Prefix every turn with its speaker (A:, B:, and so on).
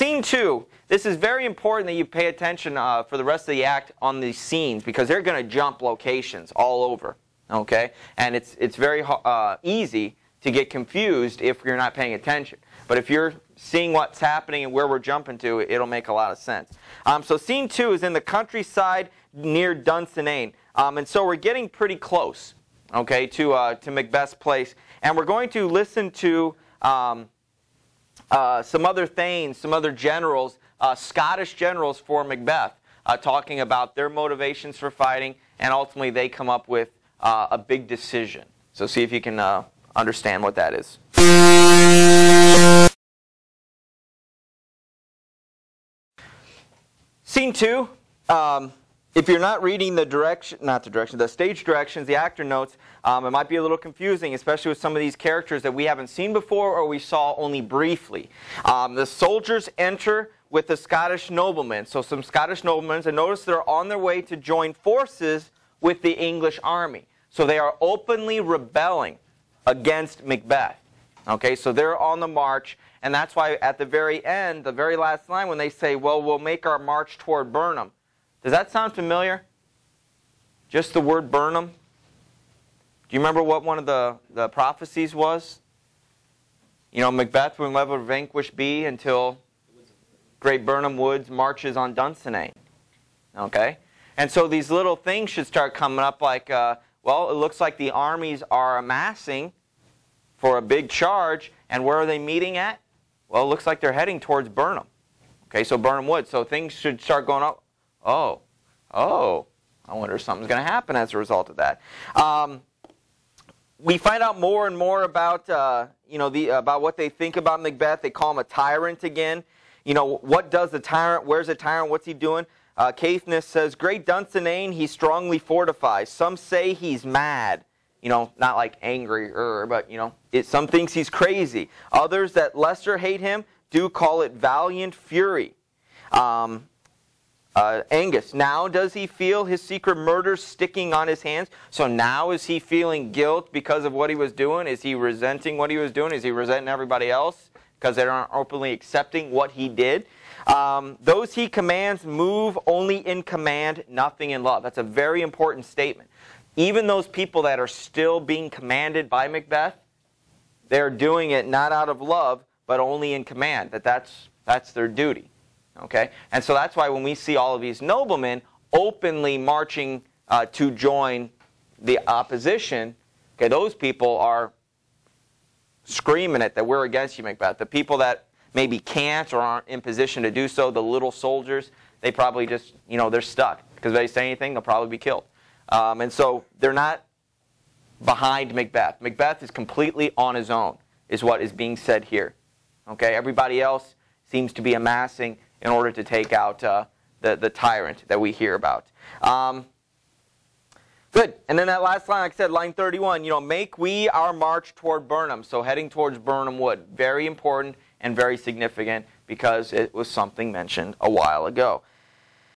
A: scene 2. This is very important that you pay attention for the rest of the act on these scenes, because they're going to jump locations all over. Okay? And it's very easy to get confused if you're not paying attention. But if you're seeing what's happening and where we're jumping to, it'll make a lot of sense. So scene 2 is in the countryside near Dunsinane. And so we're getting pretty close, okay, to Macbeth's place. And we're going to listen to some other thanes, some other generals, Scottish generals for Macbeth, talking about their motivations for fighting, and ultimately they come up with a big decision. So see if you can understand what that is. Scene 2. If you're not reading the stage directions, the actor notes, it might be a little confusing, especially with some of these characters that we haven't seen before or we saw only briefly. The soldiers enter with the Scottish noblemen. So some Scottish noblemen, and notice they're on their way to join forces with the English army. So they are openly rebelling against Macbeth. Okay, so they're on the march, and that's why at the very end, the very last line, when they say, well, we'll make our march toward Burnham. Does that sound familiar? Just the word Burnham? Do you remember what one of the prophecies was? You know, Macbeth will never vanquish be until Great Burnham Woods marches on Dunsinane. Okay? And so these little things should start coming up like, well, it looks like the armies are amassing for a big charge, and where are they meeting at? Well, it looks like they're heading towards Burnham. Okay, so Burnham Woods. So things should start going up. Oh, I wonder if something's going to happen as a result of that. We find out more and more about, about what they think about Macbeth. They call him a tyrant again. You know, what does the tyrant? Where's the tyrant? What's he doing? Caithness says, Great Dunsinane he strongly fortifies. Some say he's mad. You know, not like angry, but, you know, some thinks he's crazy. Others that lesser hate him do call it valiant fury. Angus, now does he feel his secret murder sticking on his hands? So now is he feeling guilt because of what he was doing? Is he resenting what he was doing? Is he resenting everybody else because they aren't openly accepting what he did? Those he commands move only in command, nothing in love. That's a very important statement. Even those people that are still being commanded by Macbeth, they're doing it not out of love, but only in command. That's their duty. Okay? And so that's why when we see all of these noblemen openly marching to join the opposition, okay, those people are screaming it that we're against you, Macbeth. The people that maybe can't or aren't in position to do so, the little soldiers, they probably just, you know, they're stuck. Because if they say anything, they'll probably be killed. And so they're not behind Macbeth. Macbeth is completely on his own, is what is being said here. Okay, everybody else seems to be amassing in order to take out the tyrant that we hear about. Good. And then that last line, like I said, line 31, you know, make we our march toward Burnham. So heading towards Burnham Wood. Very important and very significant because it was something mentioned a while ago.